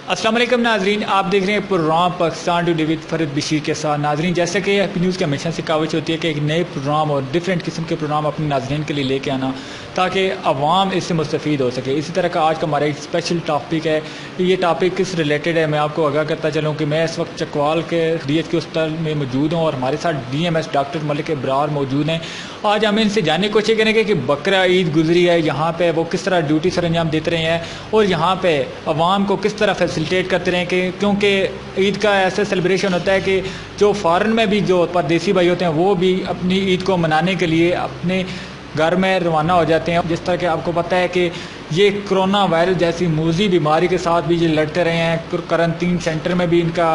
السلام علیکم ناظرین، آپ دیکھ رہے ہیں program Pakistan today with Farid Bashir کے ساتھ۔ ناظرین، جیسا کہ ہیپی نیوز کی ہمیشہ سے کاوش ہوتی ہے کہ ایک نئے پروگرام اور ڈفرینٹ قسم کے پروگرام اپنے ناظرین کے لیے لے کے آنا تاکہ عوام اس سے مستفید ہو سکے۔ اسی طرح کا آج کا ہمارا ایک اسپیشل ٹاپک ہے۔ یہ ٹاپک کس ریلیٹڈ ہے میں آپ کو آگاہ کرتا چلوں کہ میں اس وقت چکوال کے ڈی ایچ کے ہسپتال میں موجود ہوں اور ہمارے ساتھ ڈی ایم ایس ڈاکٹر ملک ابرار موجود ہیں۔ آج ہم ان سے جاننے کی کوشش کریں گے کہ بقرہ عید گزری ہے، یہاں پہ وہ کس طرح ڈیوٹی سر انجام دیتے رہے ہیں اور یہاں پہ عوام کو کس طرح فیسیلیٹیٹ کرتے رہے ہیں، کیونکہ عید کا ایسا سیلیبریشن ہوتا ہے کہ جو فارن میں بھی جو پردیسی بھائی ہوتے ہیں وہ بھی اپنی عید کو منانے کے لیے اپنے گھر میں روانہ ہو جاتے ہیں۔ جس طرح کہ آپ کو پتہ ہے کہ یہ کرونا وائرس جیسی موذی بیماری کے ساتھ بھی یہ لڑتے رہے ہیں، کرنٹین سینٹر میں بھی ان کا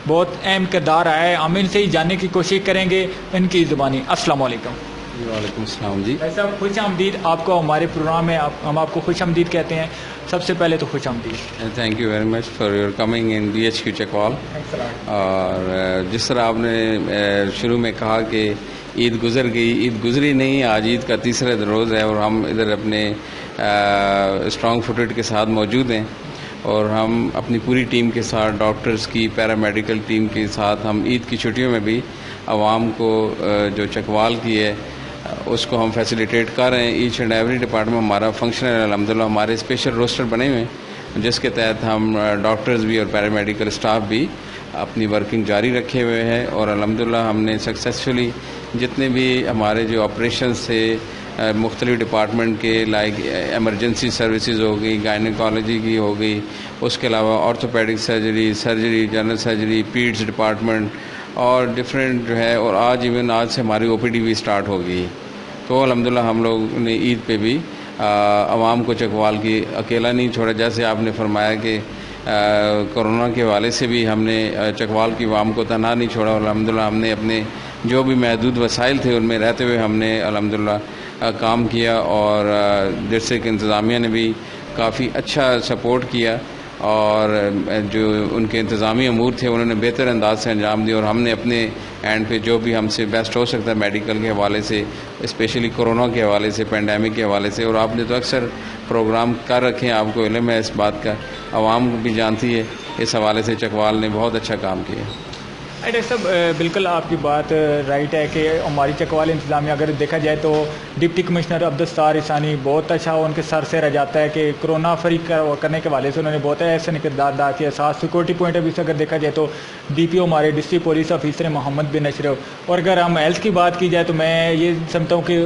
بہت اہم کردار آیا ہے۔ ہم ان سے ہی جاننے کی کوشش کریں گے ان کی زبانی۔ السلام علیکم۔ وعلیکم السلام جی۔ ایسا خوش آمدید آپ کو ہمارے پروگرام میں، ہم آپ کو خوش آمدید کہتے ہیں۔ سب سے پہلے تو خوش آمدید۔ Thank you very much for your coming in D H Q Chakwal. اور جس طرح آپ نے شروع میں کہا کہ عید گزر گئی، عید گزری نہیں، آج عید کا تیسرا روز ہے اور ہم ادھر اپنے اسٹرانگ فوٹڈ کے ساتھ موجود ہیں اور ہم اپنی پوری ٹیم کے ساتھ، ڈاکٹرز کی، پیرامیڈیکل ٹیم کے ساتھ، ہم عید کی چھٹیوں میں بھی عوام کو جو چکوال کی ہے اس کو ہم فیسیلیٹیٹ کر رہے ہیں۔ ایچ اینڈ ایوری ڈپارٹمنٹ ہمارا فنکشنل الحمدللہ، ہمارے اسپیشل روسٹر بنے ہوئے ہیں جس کے تحت ہم ڈاکٹرز بھی اور پیرامیڈیکل اسٹاف بھی اپنی ورکنگ جاری رکھے ہوئے ہیں اور الحمدللہ ہم نے سکسیزفلی جتنے بھی ہمارے جو آپریشنز تھے مختلف ڈپارٹمنٹ کے، لائک ایمرجنسی سروسز ہو گئی، گائنیکالوجی کی ہو گئی، اس کے علاوہ orthopaedic surgery, general surgery, pads department اور ڈفرینٹ جو ہے، اور آج سے ہماری او پی ڈی بھی اسٹارٹ ہو گئی۔ تو الحمدللہ ہم لوگ نے عید پہ بھی عوام کو چکوال کی اکیلا نہیں چھوڑا، جیسے آپ نے فرمایا کہ کرونا کے حوالے سے بھی ہم نے چکوال کی عوام کو تنہا نہیں چھوڑا اور الحمدللہ ہم نے اپنے جو بھی محدود وسائل تھے ان میں رہتے ہوئے ہم نے الحمدللہ کام کیا اور ڈسٹرکٹ انتظامیہ نے بھی کافی اچھا سپورٹ کیا اور جو ان کے انتظامی امور تھے انہوں نے بہتر انداز سے انجام دیا اور ہم نے اپنے اینڈ پہ جو بھی ہم سے بیسٹ ہو سکتا ہے میڈیکل کے حوالے سے، اسپیشلی کورونا کے حوالے سے، پینڈیمک کے حوالے سے، اور آپ نے تو اکثر پروگرام کر رکھے ہیں، آپ کو علم ہے اس بات کا، عوام کو بھی جانتی ہے، اس حوالے سے چکوال نے بہت اچھا کام کیا۔ ڈاکٹر صاحب، بالکل آپ کی بات رائٹ ہے کہ ہماری چکوال انتظامیہ اگر دیکھا جائے تو ڈپٹی کمشنر عبدالستار عیسانی بہت اچھا ان کے سر سے رہ جاتا ہے کہ کرونا فری کرنے کے حوالے سے انہوں نے بہت ایسا کردار ادا کیا۔ ساتھ سیکورٹی پوائنٹ آف ویو سے اگر دیکھا جائے تو ڈی پی او ہمارے ڈسٹرکٹ پولیس آفیسر محمد بن اشرف، اور اگر ہم ہیلتھ کی بات کی جائے تو میں یہ سمجھتا ہوں کہ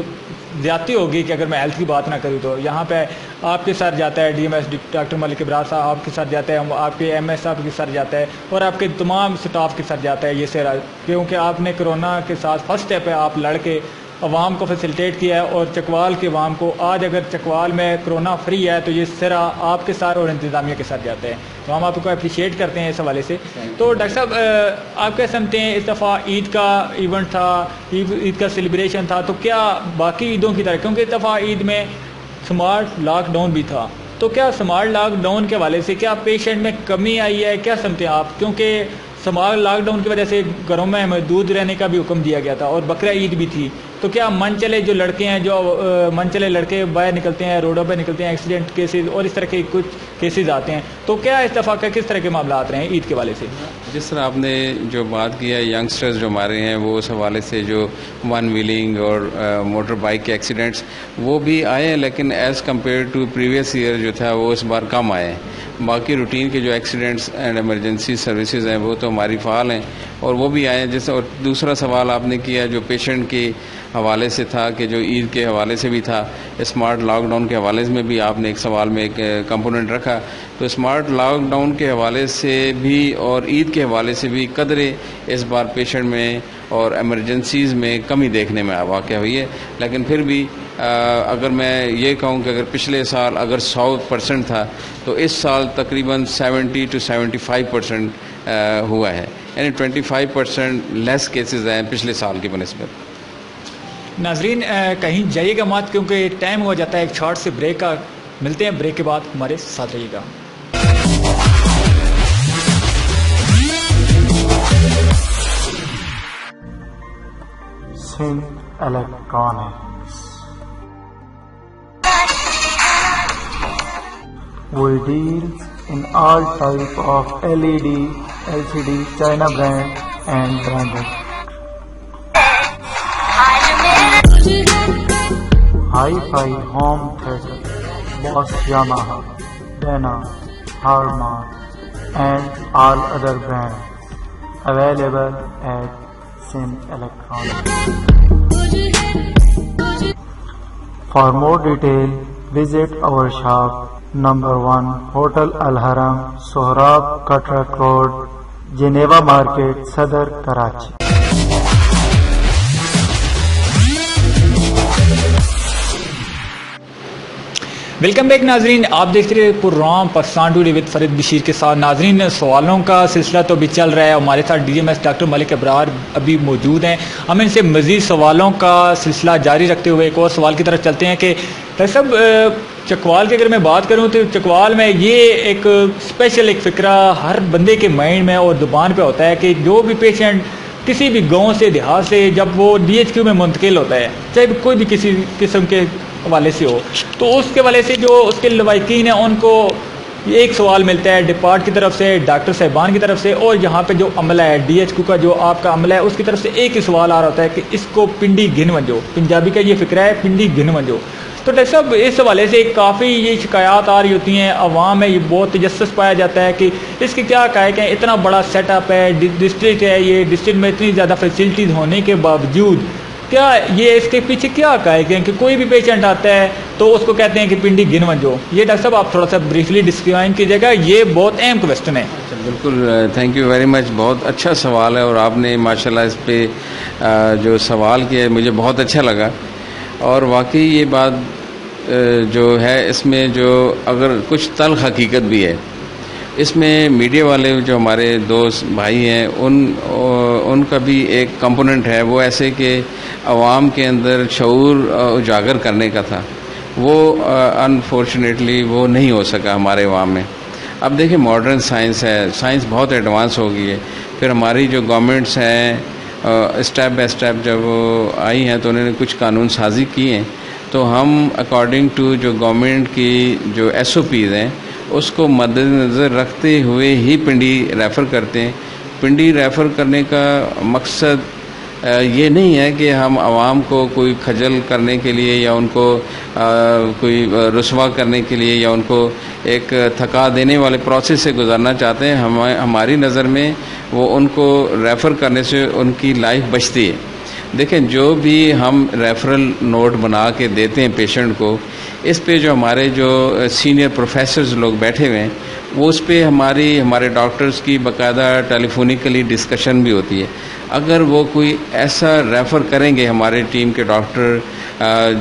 زیادتی ہوگی کہ اگر میں ہیلتھ کی بات نہ کروں تو یہاں پہ آپ کے ساتھ جاتا ہے ڈی ایم ایس ڈاکٹر ملک ابرار صاحب آپ کے ساتھ جاتا ہے، آپ کے ایم ایس صاحب کے ساتھ جاتا ہے اور آپ کے تمام سٹاف کے ساتھ جاتا ہے یہ سیرا، کیونکہ آپ نے کرونا کے ساتھ فرسٹ اسٹیپ ہے، آپ لڑ کے عوام کو فیسیلیٹیٹ کیا ہے اور چکوال کے عوام کو آج اگر چکوال میں کرونا فری ہے تو یہ سرا آپ کے ساتھ اور انتظامیہ کے ساتھ جاتا ہے، تو ہم آپ کو اپریشیٹ کرتے ہیں اس حوالے سے۔ تو ڈاکٹر صاحب، آپ کیا سمجھتے ہیں اس دفعہ عید کا ایونٹ تھا، عید کا سیلیبریشن تھا، تو کیا باقی عیدوں کی طرح، کیونکہ اس دفعہ عید میں سمارٹ لاک ڈاؤن بھی تھا، تو کیا سمارٹ لاک ڈاؤن کے حوالے سے کیا پیشنٹ میں کمی آئی ہے، کیا سمجھتے ہیں آپ؟ کیونکہ سمارٹ لاک ڈاؤن کی وجہ سے گھروں میں محدود رہنے کا بھی حکم دیا گیا تھا اور بقرہ عید بھی تھی، تو کیا من چلے جو لڑکے ہیں، جو من چلے لڑکے باہر نکلتے ہیں، روڈوں پہ نکلتے ہیں، ایکسیڈنٹ کیسز اور اس طرح کے کچھ کیسز آتے ہیں، تو کیا اس دفعہ کا کس طرح کے معاملات رہے ہیں عید کے حوالے سے؟ جس طرح آپ نے جو بات کی ہے، ینگسٹرز جو ہمارے ہیں وہ اس حوالے سے جو ون ویلنگ اور موٹر بائک کے ایکسیڈنٹس وہ بھی آئے ہیں، لیکن as compare to previous year جو تھا وہ اس بار کم آئے ہیں۔ باقی روٹین کے جو ایکسیڈنٹس اینڈ ایمرجنسی سروسز ہیں وہ تو ہماری فعال ہیں اور وہ بھی آئے ہیں۔ جیسے اور دوسرا سوال آپ نے کیا جو پیشنٹ کے حوالے سے تھا کہ جو عید کے حوالے سے بھی تھا، اسمارٹ لاک ڈاؤن کے حوالے میں بھی آپ نے ایک سوال میں ایک کمپوننٹ رکھا، تو اسمارٹ لاک ڈاؤن کے حوالے سے بھی اور عید کے حوالے سے بھی قدرے اس بار پیشنٹ میں اور ایمرجنسیز میں کمی دیکھنے میں واقع ہوئی ہے، لیکن پھر بھی اگر میں یہ کہوں کہ اگر پچھلے سال اگر 100% تھا تو اس سال تقریباً 70 to 75% ہوا ہے، یعنی 25% لیس کیسز ہیں پچھلے سال کی بنسبت۔ ناظرین، کہیں جائیے گا مت کیونکہ ٹائم ہو جاتا ہے ایک شارٹ سے بریک کا، ملتے ہیں بریک کے بعد، ہمارے ساتھ رہیے گا۔ Synth Electronics. We deal in all type of LED, LCD, China brand and branded. Hi-Fi home theater, Bosch, Yamaha, Dana, Harman and all other brands available at Sim Electronics. For more detail, visit our shop number 1, Hotel Al Haram, Sohrab Katrak Road, Geneva Market, Sadr, Karachi. Welcome back ناظرین، آپ دیکھ رہے program Pakistan today with Farid Bashir کے ساتھ. ناظرین، سوالوں کا سلسلہ تو ابھی چل رہا ہے. ہمارے ساتھ ڈی ایم ایس ڈاکٹر ملک ابرار ابھی موجود ہیں. ہم ان سے مزید سوالوں کا سلسلہ جاری رکھتے ہوئے ایک اور سوال کی طرف چلتے ہیں کہ ڈاکٹر صاحب، چکوال کی اگر میں بات کروں تو چکوال میں یہ ایک اسپیشل ایک فکرہ ہر بندے کے مائنڈ میں اور زبان پہ ہوتا ہے کہ جو بھی پیشنٹ کسی بھی گاؤں سے دیہات سے جب وہ ڈی ایچ کیو میں منتقل ہوتا ہے، چاہے کوئی بھی کسی قسم کے حوالے سے ہو، تو اس کے حوالے سے جو اس کے لوائقین ہیں ان کو ایک سوال ملتا ہے ڈپارٹ کی طرف سے، ڈاکٹر صاحبان کی طرف سے، اور یہاں پہ جو عملہ ہے ڈی ایچ کیو کا جو آپ کا عملہ ہے اس کی طرف سے ایک ہی سوال آ رہا ہوتا ہے کہ اس کو پنڈی گن ونجو. پنجابی کا یہ فکرہ ہے پنڈی گن ونجو. تو ڈاکٹر صاحب، اس حوالے سے کافی یہ شکایات آ رہی ہوتی ہیں عوام میں، یہ بہت تجسس پایا جاتا ہے کہ اس کی کیا کہا ہے کہ اتنا بڑا سیٹ اپ ہے، ڈسٹرکٹ ہے، یہ ڈسٹرکٹ میں اتنی زیادہ فیسلٹیز ہونے کے باوجود کیا یہ اس کے پیچھے کیا کہا ہے کہ کوئی بھی پیشنٹ آتا ہے تو اس کو کہتے ہیں کہ پنڈی گن ونجو. یہ ڈاکٹر صاحب آپ تھوڑا سا بریفلی ڈسکرائب کیجیے گا، یہ بہت اہم کویسچن ہے. بالکل، تھینک یو ویری مچ. بہت اچھا سوال ہے اور آپ نے ماشاءاللہ اس پہ جو سوال کیا ہے مجھے بہت اچھا لگا. اور واقعی یہ بات جو ہے اس میں جو اگر کچھ تلخ حقیقت بھی ہے، اس میں میڈیا والے جو ہمارے دوست بھائی ہیں ان کا بھی ایک کمپوننٹ ہے، وہ ایسے کہ عوام کے اندر شعور اجاگر کرنے کا تھا، وہ انفارچونیٹلی وہ نہیں ہو سکا ہمارے عوام میں. اب دیکھیں ماڈرن سائنس ہے، سائنس بہت ایڈوانس ہو گئی ہے. پھر ہماری جو گورنمنٹس ہیں اسٹیپ بائی اسٹیپ جب آئی ہیں تو انہوں نے کچھ قانون سازی کی ہیں، تو ہم اکارڈنگ ٹو جو گورنمنٹ کی جو ایس او پیز ہیں اس کو مد نظر رکھتے ہوئے ہی پنڈی ریفر کرتے ہیں. پنڈی ریفر کرنے کا مقصد یہ نہیں ہے کہ ہم عوام کو کوئی خجل کرنے کے لیے یا ان کو کوئی رسوا کرنے کے لیے یا ان کو ایک تھکا دینے والے پروسیس سے گزارنا چاہتے ہیں. ہماری نظر میں وہ ان کو ریفر کرنے سے ان کی لائف بچتی ہے. دیکھیں، جو بھی ہم ریفرل نوٹ بنا کے دیتے ہیں پیشنٹ کو، اس پہ جو ہمارے جو سینئر پروفیسرز لوگ بیٹھے ہوئے ہیں وہ اس پہ ہمارے ڈاکٹرز کی باقاعدہ ٹیلی فونیکلی ڈسکشن بھی ہوتی ہے. اگر وہ کوئی ایسا ریفر کریں گے ہمارے ٹیم کے ڈاکٹر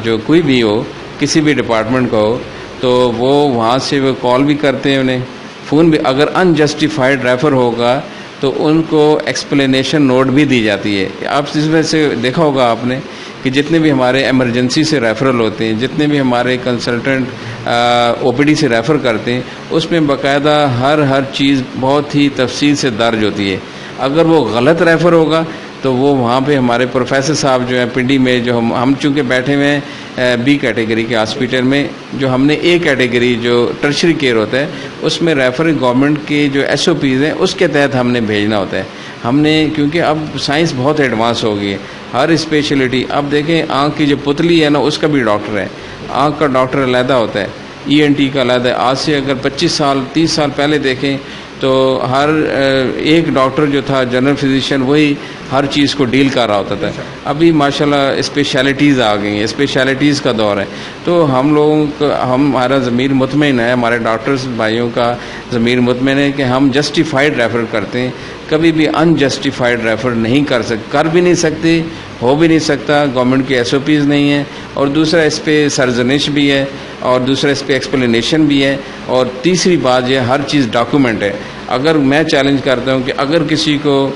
جو کوئی بھی ہو، کسی بھی ڈپارٹمنٹ کا ہو، تو وہ وہاں سے وہ کال بھی کرتے ہیں، انہیں فون بھی. اگر انجسٹیفائڈ ریفر ہوگا تو ان کو ایکسپلینیشن نوٹ بھی دی جاتی ہے. آپ اس وجہ سے دیکھا ہوگا آپ نے کہ جتنے بھی ہمارے ایمرجنسی سے ریفرل ہوتے ہیں، جتنے بھی ہمارے کنسلٹنٹ او پی ڈی سے ریفر کرتے ہیں، اس میں باقاعدہ ہر چیز بہت ہی تفصیل سے درج ہوتی ہے. اگر وہ غلط ریفر ہوگا تو وہ وہاں پہ ہمارے پروفیسر صاحب جو ہیں پنڈی میں، جو ہم چونکہ بیٹھے ہوئے ہیں بی کیٹیگری کے ہاسپٹل میں، جو ہم نے اے کیٹیگری جو ٹرشری کیئر ہوتا ہے اس میں ریفر گورنمنٹ کے جو ایس او پیز ہیں اس کے تحت ہم نے بھیجنا ہوتا ہے. ہم نے کیونکہ اب سائنس بہت ایڈوانس ہو گئی ہے، ہر اسپیشلٹی. اب دیکھیں آنکھ کی جو پتلی ہے نا اس کا بھی ڈاکٹر ہے، آنکھ کا ڈاکٹر علیحدہ ہوتا ہے، ای این ٹی کا علیحدہ ہے. آج سے اگر 25 سال 30 سال پہلے دیکھیں تو ہر ایک ڈاکٹر جو تھا جنرل فزیشین وہی ہر چیز کو ڈیل کر رہا ہوتا تھا. ابھی ماشاءاللہ اسپیشلٹیز آ گئی ہیں، اسپیشلٹیز کا دور ہے. تو ہم لوگوں کا ہمارا ضمیر مطمئن ہے، ہمارے ڈاکٹرز بھائیوں کا ضمیر مطمئن ہے کہ ہم جسٹیفائڈ ریفر کرتے ہیں، کبھی بھی انجسٹیفائڈ ریفر نہیں کر بھی نہیں سکتے، ہو بھی نہیں سکتا. گورنمنٹ کی ایس او پیز نہیں ہیں، اور دوسرا اس پہ سرزنش بھی ہے، اور دوسرا اس پہ ایکسپلینیشن بھی ہے، اور تیسری بات یہ ہر چیز ڈاکومنٹ ہے. اگر میں چیلنج کرتا ہوں کہ اگر کسی کو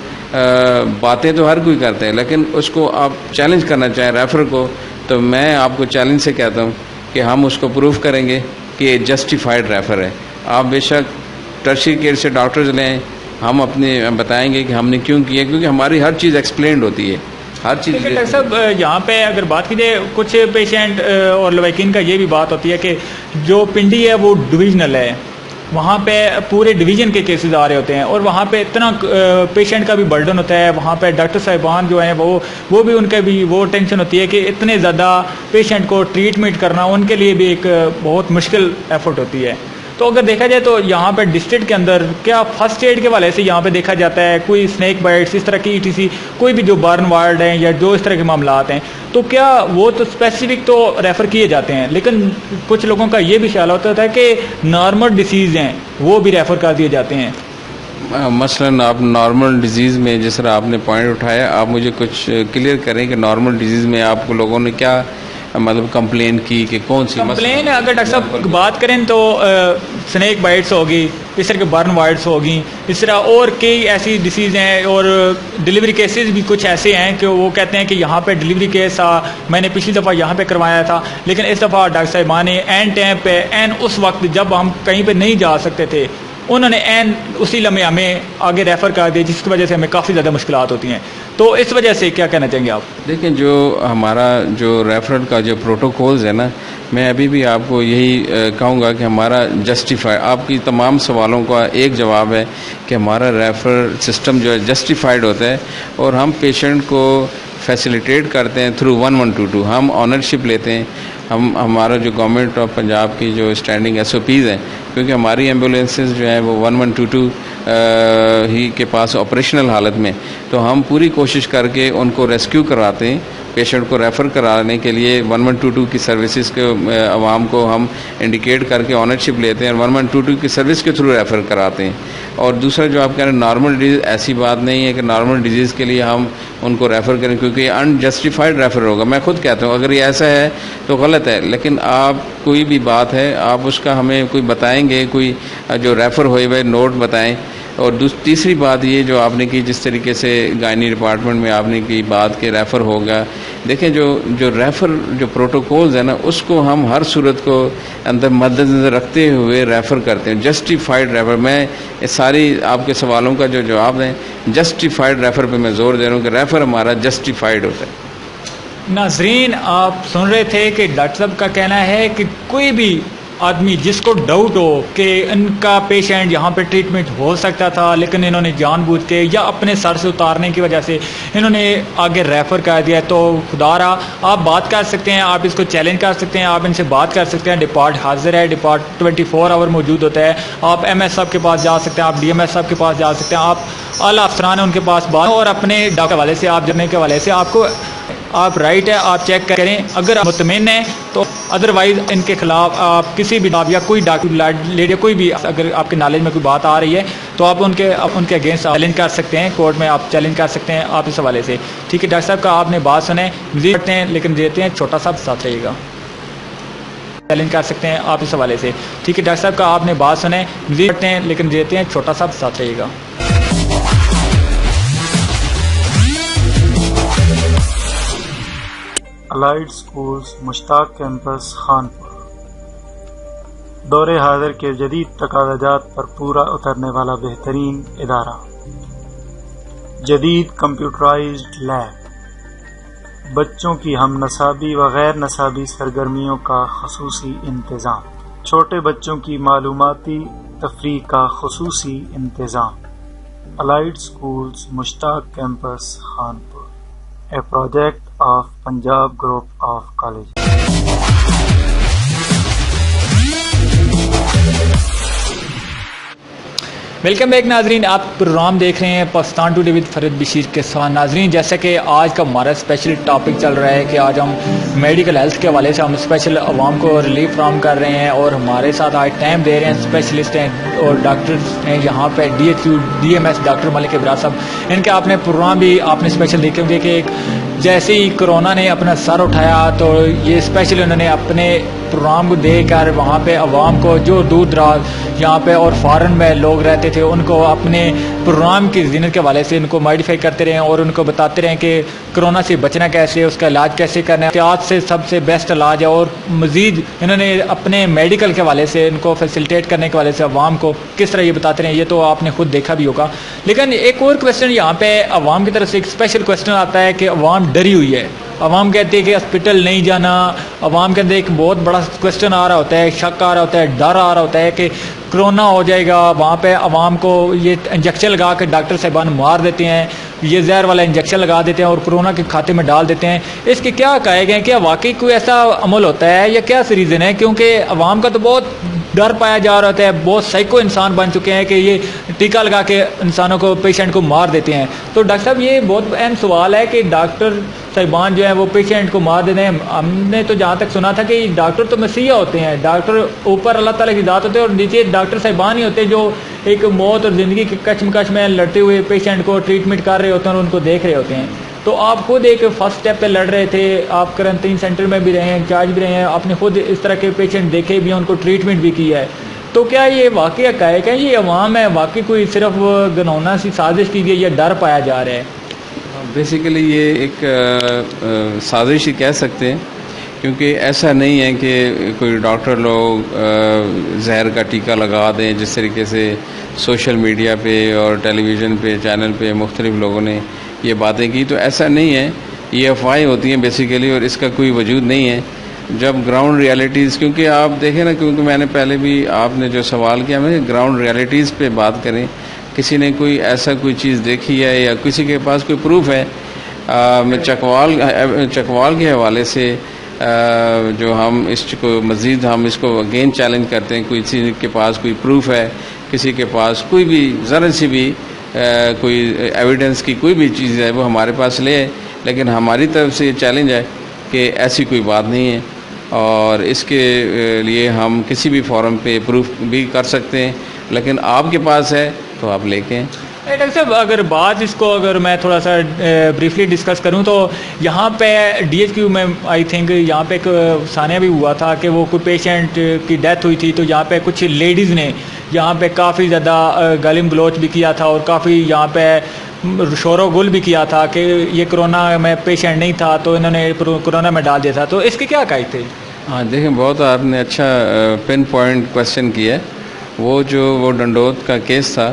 باتیں تو ہر کوئی کرتے ہیں، لیکن اس کو آپ چیلنج کرنا چاہیں ریفر کو، تو میں آپ کو چیلنج سے کہتا ہوں کہ ہم اس کو پروف کریں گے کہ جسٹیفائڈ ریفر ہے. آپ بے شک ٹرشری کیئر سے ڈاکٹرز لیں، ہم اپنے بتائیں گے کہ ہم نے کیوں کیا، کیونکہ ہماری ہر چیز ایکسپلینڈ ہوتی ہے، ہر چیز. ڈاکٹر صاحب، یہاں پہ اگر بات کی جائے کچھ پیشنٹ اور لوائکین کا یہ بھی بات ہوتی ہے کہ جو پنڈی ہے وہ ڈویژنل ہے، وہاں پہ پورے ڈویژن کے کیسز آ رہے ہوتے ہیں اور وہاں پہ اتنا پیشنٹ کا بھی برڈن ہوتا ہے. وہاں پہ ڈاکٹر صاحبان جو ہیں وہ بھی ان کا بھی وہ ٹینشن ہوتی ہے کہ اتنے زیادہ پیشنٹ کو ٹریٹمنٹ کرنا ان کے لیے بھی ایک بہت مشکل ایفرٹ ہوتی ہے. تو اگر دیکھا جائے تو یہاں پہ ڈسٹرکٹ کے اندر کیا فرسٹ ایڈ کے والے سے یہاں پہ دیکھا جاتا ہے کوئی اسنیک بائٹس اس طرح کی ETC کوئی بھی جو برن وارڈ ہیں یا جو اس طرح کے معاملات ہیں تو کیا وہ تو اسپیسیفک تو ریفر کیے جاتے ہیں, لیکن کچھ لوگوں کا یہ بھی خیال ہوتا تھا کہ نارمل ڈیزیز ہیں وہ بھی ریفر کر دیے جاتے ہیں. مثلاً آپ نارمل ڈیزیز میں جس طرح آپ نے پوائنٹ اٹھایا, آپ مجھے کچھ کلیئر کریں کہ نارمل ڈیزیز میں آپ کو لوگوں نے کیا مطلب کمپلین کی کہ کون سی کمپلین. اگر ڈاکٹر صاحب بات کریں تو سنیک بائٹس ہوگی, اس طرح کے برن وائٹس ہوگی, اس طرح اور کئی ایسی ڈیزیز ہیں اور ڈلیوری کیسز بھی کچھ ایسے ہیں کہ وہ کہتے ہیں کہ یہاں پہ ڈلیوری کیس میں نے پچھلی دفعہ یہاں پہ کروایا تھا لیکن اس دفعہ ڈاکٹر صاحبان نے این ٹائم پہ این اس وقت جب ہم کہیں پہ نہیں جا سکتے تھے انہوں نے این اسی لمحے ہمیں آگے ریفر کر دیا جس کی وجہ سے ہمیں کافی زیادہ مشکلات ہوتی ہیں. تو اس وجہ سے کیا کہنا چاہیں گے آپ؟ دیکھیں جو ہمارا جو ریفرل کا جو پروٹوکولز ہے نا, میں ابھی بھی آپ کو یہی کہوں گا کہ ہمارا جسٹیفائی, آپ کی تمام سوالوں کا ایک جواب ہے کہ ہمارا ریفرل سسٹم جو ہے جسٹیفائڈ ہوتا ہے اور ہم پیشنٹ کو فیسیلیٹیٹ کرتے ہیں تھرو 1122. ہم آنرشپ لیتے ہیں. ہمارا جو گورنمنٹ آف پنجاب کی جو اسٹینڈنگ SOPs ہیں, کیونکہ ہماری ایمبولینسز جو ہیں وہ 1122 ہی کے پاس آپریشنل حالت میں, تو ہم پوری کوشش کر کے ان کو ریسکیو کراتے ہیں. پیشنٹ کو ریفر کرانے کے لیے 1122 کی سروسز کے عوام کو ہم انڈیکیٹ کر کے آنرشپ لیتے ہیں اور 1122 کی سروس کے تھرو ریفر کراتے ہیں. اور دوسرا جو آپ کہہ رہے ہیں نارمل ڈیزیز, ایسی بات نہیں ہے کہ نارمل ڈیزیز کے لیے ہم ان کو ریفر کریں کیونکہ یہ انجسٹیفائڈ ریفر ہوگا. میں خود کہتا ہوں اگر یہ ایسا ہے تو غلط ہے, لیکن آپ کوئی بھی بات ہے آپ اس کا ہمیں کوئی بتائیں گے, کوئی جو ریفر ہوئے ہوئے نوٹ بتائیں. اور تیسری بات یہ جو آپ نے کی جس طریقے سے گائنی ڈپارٹمنٹ میں آپ نے کی بات کہ ریفر ہوگا, دیکھیں جو ریفر جو پروٹوکولز ہیں نا اس کو ہم ہر صورت کو اندر مد نظر رکھتے ہوئے ریفر کرتے ہیں. جسٹیفائڈ ریفر, میں اس ساری آپ کے سوالوں کا جو جواب دیں جسٹیفائڈ ریفر پہ میں زور دے رہا ہوں کہ ریفر ہمارا جسٹیفائڈ ہوتا ہے. ناظرین آپ سن رہے تھے کہ ڈاکٹر صاحب کا کہنا ہے کہ کوئی بھی آدمی جس کو ڈاؤٹ ہو کہ ان کا پیشنٹ یہاں پہ ٹریٹمنٹ ہو سکتا تھا لیکن انہوں نے جان بوجھ کے یا اپنے سر سے اتارنے کی وجہ سے انہوں نے آگے ریفر کر دیا, تو خدا را آپ بات کر سکتے ہیں, آپ اس کو چیلنج کر سکتے ہیں, آپ ان سے بات کر سکتے ہیں. ڈپارٹ حاضر ہے, ڈپارٹ 24 آور موجود ہوتا ہے. آپ MS صاحب کے پاس جا سکتے ہیں, آپ DMS صاحب کے پاس جا سکتے ہیں, آپ اعلیٰ افسران ہیں ان کے پاس بات, اور اپنے ڈاکٹر والے سے آپ جانے کے والے سے آپ کو آپ رائٹ ہے آپ چیک کریں. اگر آپ مطمئن ہیں تو ادروائز ان کے خلاف آپ کسی بھی یا کوئی ڈاکٹر لیڈی کوئی بھی اگر آپ کے نالج میں کوئی بات آ رہی ہے تو آپ ان کے اگینسٹ چیلنج کر سکتے ہیں, کورٹ میں آپ چیلنج کر سکتے ہیں آپ اس حوالے سے. ٹھیک ہے ڈاکٹر صاحب کا آپ نے بات سنیں, مزید کرتے ہیں لیکن دیتے ہیں چھوٹا سا ساتھ رہیے گا, چیلنج کر سکتے ہیں آپ اس حوالے سے. ٹھیک ہے ڈاکٹر صاحب کا آپ نے بات سنیں, مزید کرتے ہیں لیکن دیتے ہیں چھوٹا سا ساتھ رہیے گا. Allied schools Mushtaq campus Khanpur دور حاضر کے جدید تقاضات پر پورا اترنے والا بہترین ادارہ. جدید کمپیوٹرائزڈ لیب, بچوں کی ہم نصابی و غیر نصابی سرگرمیوں کا خصوصی انتظام, چھوٹے بچوں کی معلوماتی تفریح کا خصوصی انتظام. Allied schools Mushtaq campus Khanpur, a project of Punjab Group of Colleges. Welcome back ناظرین, آپ پروگرام دیکھ رہے ہیں پاکستان ٹوڈے ود فرید بشیر کے ساتھ. ناظرین جیسا کہ آج کا ہمارا اسپیشل ٹاپک چل رہا ہے کہ آج ہم میڈیکل ہیلتھ کے حوالے سے ہم اسپیشل عوام کو ریلیف فراہم کر رہے ہیں, اور ہمارے ساتھ آج ٹائم دے رہے ہیں اسپیشلسٹ ہیں اور ڈاکٹرس ہیں یہاں پہ DHU DMS ڈاکٹر ملک ابراز صاحب. ان کے آپ نے پروگرام بھی آپ نے اسپیشل دیکھے ہوں گے کہ ایک جیسے ہی کرونا نے اپنا سر اٹھایا تو یہ اسپیشلی انہوں نے اپنے پروگرام کو دے کر وہاں پہ عوام کو جو دور دراز یہاں پہ اور فارن میں لوگ رہتے تھے ان کو اپنے پروگرام کی زینت کے حوالے سے ان کو ماڈیفائی کرتے رہے اور ان کو بتاتے رہے کہ کرونا سے بچنا کیسے, اس کا علاج کیسے کرنا ہے, احتیاط سے سب سے بیسٹ علاج ہے. اور مزید انہوں نے اپنے میڈیکل کے حوالے سے ان کو فیسیلیٹیٹ کرنے کے حوالے سے عوام کو کس طرح یہ بتاتے رہے, یہ تو آپ نے خود دیکھا بھی ہوگا. لیکن ایک اور کویسچن یہاں پہ عوام کی طرف سے ایک اسپیشل کویسچن آتا ہے کہ عوام ڈری ہوئی ہے, عوام کہتی ہے کہ ہاسپٹل نہیں جانا. عوام کے اندر ایک بہت بڑا کوشچن آ رہا ہوتا ہے, شک آ رہا ہوتا ہے, ڈر آ رہا ہوتا ہے کہ کرونا ہو جائے گا. وہاں پہ عوام کو یہ انجیکشن لگا کے ڈاکٹر صاحبان مار دیتے ہیں, یہ زہر والا انجیکشن لگا دیتے ہیں اور کرونا کے کھاتے میں ڈال دیتے ہیں. اس کے کیا کہے گئے, کیا واقعی کوئی ایسا عمل ہوتا ہے یا کیا ریزن ہے؟ کیونکہ عوام کا تو بہت ڈر پایا جا رہا ہوتا ہے, بہت سائیکو انسان بن چکے ہیں کہ یہ ٹیکہ لگا کے انسانوں کو, پیشنٹ کو مار دیتے ہیں. تو ڈاکٹر صاحب یہ بہت اہم سوال ہے کہ ڈاکٹر صاحبان جو ہیں وہ پیشنٹ کو مار دیتے ہیں. ہم نے تو جہاں تک سنا تھا کہ ڈاکٹر تو مسیحا ہوتے ہیں, ڈاکٹر اوپر اللہ تعالیٰ کی ذات ہوتے ہیں اور نیچے ڈاکٹر صاحبان ہی ہوتے ہیں جو ایک موت اور زندگی کے کشمکش میں لڑتے ہوئے پیشنٹ کو ٹریٹمنٹ کر رہے ہوتے ہیں اور ان کو دیکھ رہے ہوتے ہیں. تو آپ خود ایک فرسٹ اسٹیپ پہ لڑ رہے تھے, آپ کرنٹین سینٹر میں بھی رہے ہیں, انچارج بھی رہے ہیں, آپ نے خود اس طرح کے پیشنٹ دیکھے بھی ہیں, ان کو ٹریٹمنٹ بھی کیا ہے. تو کیا یہ واقعی حقائق ہے, یہ عوام ہے واقعی کوئی صرف گنونا سی سازش کی گئی یا ڈر پایا جا رہا ہے؟ بیسیکلی یہ ایک سازش ہی کہہ سکتے ہیں, کیونکہ ایسا نہیں ہے کہ کوئی ڈاکٹر لوگ زہر کا ٹیکہ لگا دیں جس طریقے سے سوشل میڈیا پہ اور ٹیلی ویژن پہ چینل پہ مختلف لوگوں نے یہ باتیں کی. تو ایسا نہیں ہے, یہ افواہیں ہوتی ہیں بیسیکلی اور اس کا کوئی وجود نہیں ہے. جب گراؤنڈ ریالٹیز, کیونکہ آپ دیکھیں نا, کیونکہ میں نے پہلے بھی آپ نے جو سوال کیا, میں گراؤنڈ ریالٹیز پہ بات کریں. کسی نے کوئی ایسا کوئی چیز دیکھی ہے یا کسی کے پاس کوئی پروف ہے. میں چکوال کے حوالے سے جو ہم اس کو مزید ہم اس کو اگین چیلنج کرتے ہیں, کسی کے پاس کوئی پروف ہے, کسی کے پاس کوئی بھی ذرا سی بھی کوئی ایویڈنس کی کوئی بھی چیز ہے وہ ہمارے پاس لے آئے. لیکن ہماری طرف سے یہ چیلنج ہے کہ ایسی کوئی بات نہیں ہے اور اس کے لیے ہم کسی بھی فورم پہ پروف بھی کر سکتے ہیں. لیکن آپ کے پاس ہے تو آپ لے کے. ڈاکٹر صاحب اگر بات اس کو اگر میں تھوڑا سا بریفلی ڈسکس کروں تو یہاں پہ ڈی ایچ کیو میں آئی تھنک یہاں پہ ایک ثانیہ بھی ہوا تھا کہ وہ کوئی پیشنٹ کی ڈیتھ ہوئی تھی, تو یہاں پہ کچھ لیڈیز نے یہاں پہ کافی زیادہ گالم گلوچ بھی کیا تھا اور کافی یہاں پہ شور و گل بھی کیا تھا کہ یہ کرونا میں پیشنٹ نہیں تھا تو انہوں نے کرونا میں ڈال دیا تھا. تو اس کے کیا قائد تھے؟ ہاں دیکھیں, بہت آپ نے اچھا پن پوائنٹ کویشچن کیا ہے. وہ ڈنڈوت کا کیس تھا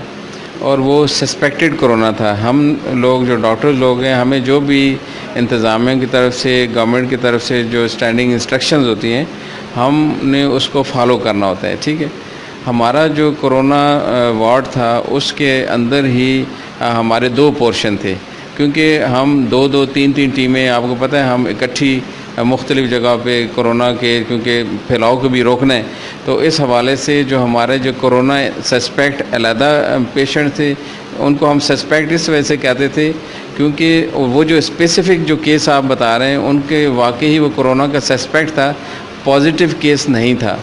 اور وہ سسپیکٹڈ کرونا تھا. ہم لوگ جو ڈاکٹر لوگ ہیں, ہمیں جو بھی انتظامیہ کی طرف سے, گورنمنٹ کی طرف سے جو اسٹینڈنگ انسٹرکشنز ہوتی ہیں, ہم نے اس کو فالو کرنا ہوتا ہے. ٹھیک ہے, ہمارا جو کرونا وارڈ تھا اس کے اندر ہی ہمارے 2 پورشن تھے, کیونکہ ہم 2-3 ٹیمیں, آپ کو پتہ ہے ہم اکٹھی مختلف جگہ پہ کرونا کے کیونکہ پھیلاؤ کو بھی روکنا ہے. تو اس حوالے سے جو ہمارے جو کرونا سسپیکٹ علیحدہ پیشنٹ تھے, ان کو ہم سسپیکٹ اس وجہ سے کہتے تھے کیونکہ وہ جو اسپیسیفک جو کیس آپ بتا رہے ہیں ان کے واقعی وہ کرونا کا سسپیکٹ تھا, پازیٹیو کیس نہیں تھا.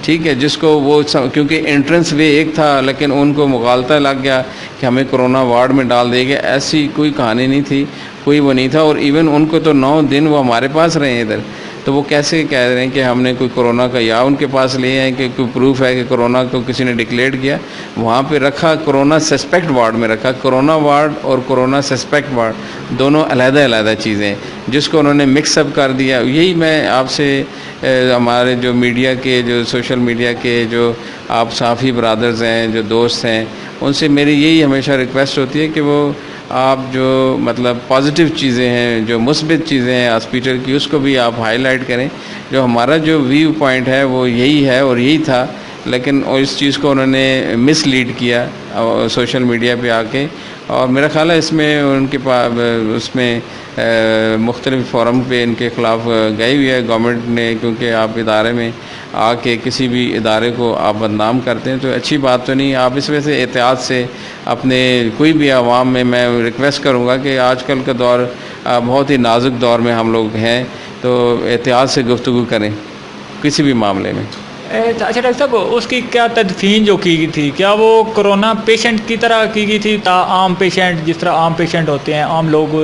ٹھیک ہے, جس کو وہ کیونکہ انٹرنس وے ایک تھا لیکن ان کو مغالطہ لگ گیا کہ ہمیں کرونا وارڈ میں ڈال دے گا. ایسی کوئی کہانی نہیں تھی, کوئی وہ نہیں تھا. اور ایون ان کو تو 9 دن وہ ہمارے پاس رہے ہیں ادھر, تو وہ کیسے کہہ رہے ہیں کہ ہم نے کوئی کرونا کا, یا ان کے پاس لے آئے کہ کوئی پروف ہے کہ کرونا کو کسی نے ڈکلیئر کیا. وہاں پہ رکھا کرونا سسپیکٹ وارڈ میں رکھا. کرونا وارڈ اور کرونا سسپیکٹ وارڈ دونوں علیحدہ چیزیں, جس کو انہوں نے مکس اپ کر دیا. یہی میں آپ سے ہمارے جو میڈیا کے, جو سوشل میڈیا کے جو آپ صحافی برادرز ہیں, جو دوست ہیں, ان سے میری یہی ہمیشہ ریکویسٹ ہوتی ہے کہ وہ آپ جو مطلب پازیٹیو چیزیں ہیں, جو مثبت چیزیں ہیں ہاسپیٹل کی, اس کو بھی آپ ہائی لائٹ کریں. جو ہمارا جو ویو پوائنٹ ہے وہ یہی ہے اور یہی تھا, لیکن اس چیز کو انہوں نے مس لیڈ کیا سوشل میڈیا پہ آ کے. اور میرا خیال ہے اس میں ان کے پاس اس میں مختلف فورم پہ ان کے خلاف گئی ہوئی ہے گورنمنٹ نے, کیونکہ آپ ادارے میں آ کے کسی بھی ادارے کو آپ بدنام کرتے ہیں تو اچھی بات تو نہیں. آپ اس وجہ سے احتیاط سے اپنے کوئی بھی عوام میں ریکویسٹ کروں گا کہ آج کل کا دور بہت ہی نازک دور میں ہم لوگ ہیں, تو احتیاط سے گفتگو کریں کسی بھی معاملے میں. اچھا ڈاکٹر صاحب, اس کی کیا تدفین جو کی گئی تھی, کیا وہ کرونا پیشنٹ کی طرح کی گئی تھی, عام پیشنٹ جس طرح عام پیشنٹ ہوتے ہیں, عام لوگ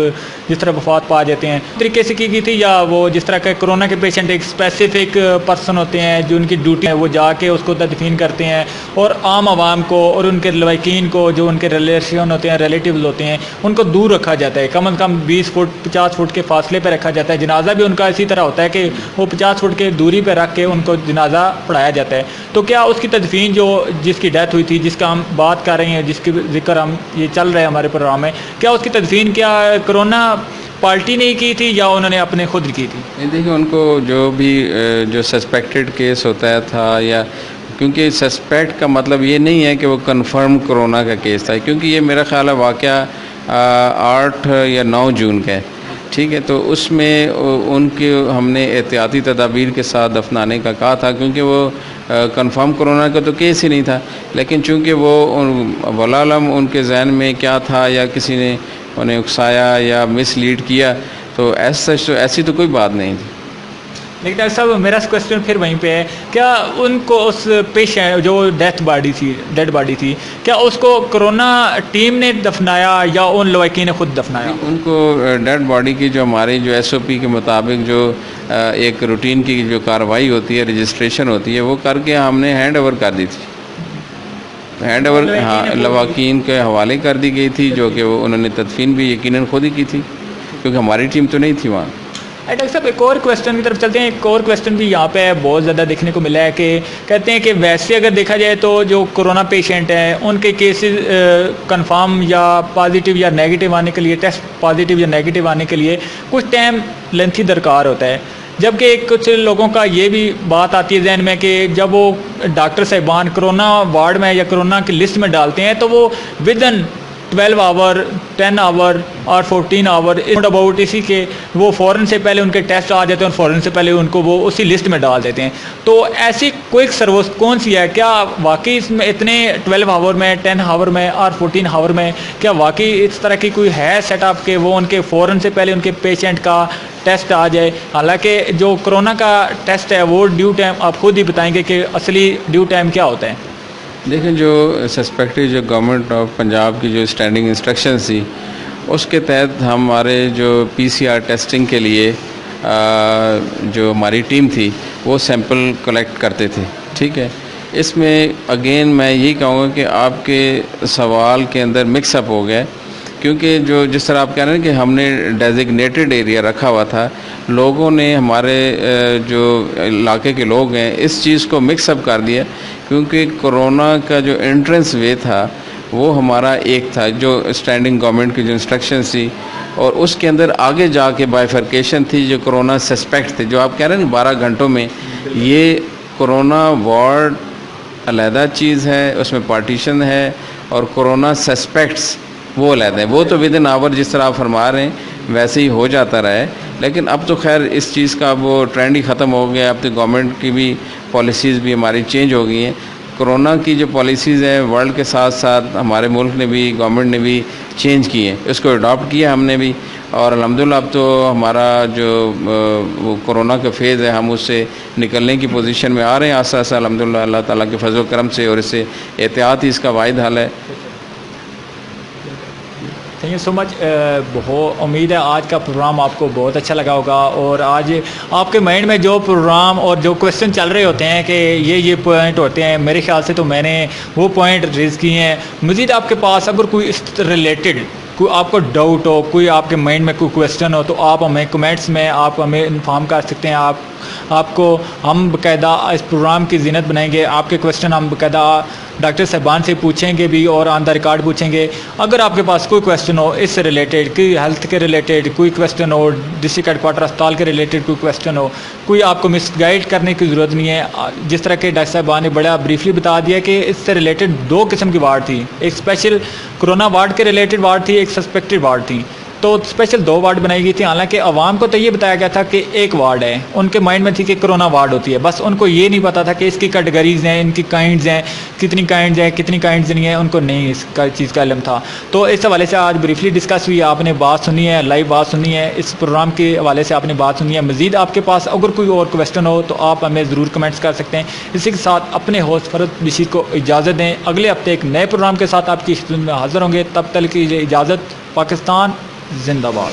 جس طرح وفات پا جاتے ہیں طریقے سے کی گئی تھی, یا وہ جس طرح کہ کرونا کے پیشنٹ ایک اسپیسیفک پرسن ہوتے ہیں جو ان کی ڈیوٹی ہے, وہ جا کے اس کو تدفین کرتے ہیں, اور عام عوام کو اور ان کے لوائقین کو جو ان کے ریلیشن ہوتے ہیں, ریلیٹیوز ہوتے ہیں, ان کو دور رکھا جاتا ہے, کم از کم 20 فٹ 50 فٹ کے فاصلے پہ رکھا جاتا ہے. جنازہ بھی ان کا اسی طرح ہوتا ہے کہ وہ 50 فٹ کے دوری پہ رکھ کے ان کو جنازہ پڑھایا جاتا ہے. تو کیا اس کی تدفین جو جس کی ڈیتھ ہوئی تھی, جس کا ہم بات کر رہے ہیں, جس کی ذکر ہم یہ چل رہا ہے ہمارے پروگرام میں, کیا اس کی تدفین کیا کرونا پارٹی نے کی تھی یا انہوں نے اپنے خود کی تھی؟ دیکھیے ان کو جو بھی جو سسپیکٹڈ کیس ہوتا تھا یا کیونکہ سسپیکٹ کا مطلب یہ نہیں ہے کہ وہ کنفرم کرونا کا کیس تھا، کیونکہ یہ میرا خیال ہے واقعہ 8 یا 9 جون کا ہے، ٹھیک ہے، تو اس میں ان کے ہم نے احتیاطی تدابیر کے ساتھ دفنانے کا کہا تھا، کیونکہ وہ کنفرم کرونا کا تو کیس ہی نہیں تھا، لیکن چونکہ وہ ولعلم ان کے ذہن میں کیا تھا یا کسی نے انہیں اکسایا یا مس لیڈ کیا، تو ایسی تو کوئی بات نہیں تھی۔ لیکن ڈاکٹر صاحب میرا کوشچن پھر وہیں پہ ہے، کیا ان کو اس پیشنٹ جو ڈیڈ باڈی تھی کیا اس کو کرونا ٹیم نے دفنایا یا ان لواحقین نے خود دفنایا؟ ان کو ڈیڈ باڈی کی جو ہماری جو SOP کے مطابق جو ایک روٹین کی جو کارروائی ہوتی ہے، رجسٹریشن ہوتی ہے، وہ کر کے ہم نے ہینڈ اوور کر دی تھی، ہینڈ اوور لواحقین کے حوالے کر دی گئی تھی، جو کہ وہ انہوں نے تدفین بھی یقیناً خود ہی کی تھی، کیونکہ ہماری ٹیم تو نہیں تھی وہاں۔ ڈاکٹر صاحب ایک اور کویسچن کی طرف چلتے ہیں، ایک اور کویسچن بھی یہاں پہ بہت زیادہ دیکھنے کو ملا ہے کہ کہتے ہیں کہ ویسے اگر دیکھا جائے تو جو کرونا پیشنٹ ہیں ان کے کیسز کنفرم یا پازیٹیو یا نیگیٹیو آنے کے لیے، ٹیسٹ پازیٹیو یا نیگیٹیو آنے کے لیے کچھ ٹائم لینتھی درکار ہوتا ہے، جبکہ کچھ لوگوں کا یہ بھی بات آتی ہے ذہن میں کہ جب وہ ڈاکٹر صاحبان کرونا وارڈ میں یا کرونا کی لسٹ میں ڈالتے ہیں تو وہ ودن 12 آور 10 آور اور 14 آور اباؤٹ اسی کے وہ فوراً سے پہلے ان کے ٹیسٹ آ جاتے ہیں اور فوراً سے پہلے ان کو وہ اسی لسٹ میں ڈال دیتے ہیں۔ تو ایسی کوئک سروس کون سی ہے؟ کیا واقعی اس میں اتنے 12 آور میں 10 آور میں اور 14 آور میں کیا واقعی اس طرح کی کوئی ہے سیٹ اپ کہ وہ ان کے فوراً سے پہلے ان کے پیشنٹ کا ٹیسٹ آ جائے؟ حالانکہ جو کرونا کا ٹیسٹ ہے وہ ڈیو ٹائم آپ خود ہی بتائیں گے کہ اصلی ڈیو ٹائم کیا ہوتا ہے؟ دیکھیں جو سسپیکٹڈ جو گورنمنٹ آف پنجاب کی جو اسٹینڈنگ انسٹرکشنز تھی اس کے تحت ہمارے جو PCR ٹیسٹنگ کے لیے جو ہماری ٹیم تھی وہ سیمپل کلیکٹ کرتے تھے، ٹھیک ہے۔ اس میں اگین میں یہی کہوں گا کہ آپ کے سوال کے اندر مکس اپ ہو گیا، کیونکہ جو جس طرح آپ کہہ رہے ہیں کہ ہم نے ڈیزگنیٹڈ ایریا رکھا ہوا تھا، لوگوں نے ہمارے جو علاقے کے لوگ ہیں اس چیز کو مکس اپ کر دیا، کیونکہ کرونا کا جو انٹرنس وے تھا وہ ہمارا ایک تھا جو اسٹینڈنگ گورنمنٹ کی جو انسٹرکشنز تھی، اور اس کے اندر آگے جا کے بائیفرکیشن تھی جو کرونا سسپیکٹ تھے، جو آپ کہہ رہے ہیں 12 گھنٹوں میں یہ کرونا وارڈ علیحدہ چیز ہے، اس میں پارٹیشن ہے، اور کرونا سسپیکٹس وہ علیحدہ ہے، وہ تو ود ان آور جس طرح آپ فرما رہے ہیں ویسے ہی ہو جاتا رہا ہے، لیکن اب تو خیر اس چیز کا وہ ٹرینڈ ہی ختم ہو گیا، اب تو گورنمنٹ کی بھی پالیسیز بھی ہماری چینج ہو گئی ہیں۔ کرونا کی جو پالیسیز ہیں ورلڈ کے ساتھ ساتھ ہمارے ملک نے بھی، گورنمنٹ نے بھی چینج کی ہیں، اس کو اڈاپٹ کیا ہم نے بھی، اور الحمدللہ اب تو ہمارا جو وہ کرونا کا فیز ہے ہم اس سے نکلنے کی پوزیشن میں آ رہے ہیں آہستہ آہستہ الحمدللہ، اللہ تعالیٰ کے فضل و کرم سے، اور اس سے احتیاط ہی اس کا واحد حل ہے۔ تھینک یو سو مچ۔ بہت امید ہے آج کا پروگرام آپ کو بہت اچھا لگا ہوگا، اور آج آپ کے مائنڈ میں جو پروگرام اور جو کویسچن چل رہے ہوتے ہیں کہ یہ پوائنٹ ہوتے ہیں، میرے خیال سے تو میں نے وہ پوائنٹ ریز کیے ہیں۔ مزید آپ کے پاس اگر کوئی اس ریلیٹڈ کوئی آپ کو ڈاؤٹ ہو، کوئی آپ کے مائنڈ میں کوئی کویسچن ہو، تو آپ ہمیں کمنٹس میں آپ ہمیں انفارم کر سکتے ہیں۔ آپ کو ہم باقاعدہ اس پروگرام کی زینت بنائیں گے، آپ کے کویسچن ہم باقاعدہ ڈاکٹر صاحبان سے پوچھیں گے بھی اور آن دا ریکارڈ پوچھیں گے۔ اگر آپ کے پاس کوئی کویسچن ہو اس سے ریلیٹڈ، کوئی ہیلتھ کے ریلیٹڈ کوئی کویسچن ہو، ڈسٹرکٹ ہیڈ کوارٹر اسپتال کے ریلیٹڈ کوئی کویسچن ہو، کوئی آپ کو مس گائڈ کرنے کی ضرورت نہیں ہے۔ جس طرح کہ ڈاکٹر صاحبان نے بڑا بریفلی بتا دیا کہ اس سے ریلیٹڈ 2 قسم کی وارڈ تھی، ایک اسپیشل کرونا وارڈ کے ریلیٹڈ وارڈ تھی، ایک سسپیکٹڈ وارڈ تھی، تو اسپیشل 2 وارڈ بنائی گئی تھی۔ حالانکہ عوام کو تو یہ بتایا گیا تھا کہ ایک وارڈ ہے، ان کے مائنڈ میں تھی کہ کرونا وارڈ ہوتی ہے، بس ان کو یہ نہیں پتا تھا کہ اس کی کیٹیگریز ہیں، ان کی کائنڈز ہیں، کتنی کائنڈز ہیں کتنی کائنڈز نہیں ہیں، ان کو نہیں اس کا چیز کا علم تھا۔ تو اس حوالے سے آج بریفلی ڈسکس ہوئی، آپ نے بات سنی ہے، لائیو بات سنی ہے، اس پروگرام کے حوالے سے آپ نے بات سنی ہے۔ مزید آپ کے پاس اگر کوئی اور کویسچن ہو تو آپ ہمیں ضرور کمنٹس کر سکتے ہیں۔ اسی کے ساتھ اپنے ہوسٹ فرد بشیر کو اجازت دیں، اگلے ہفتے ایک نئے پروگرام کے ساتھ آپ کی خدمت میں حاضر ہوں گے، تب تک کے لیے اجازت۔ پاکستان زندہ باد۔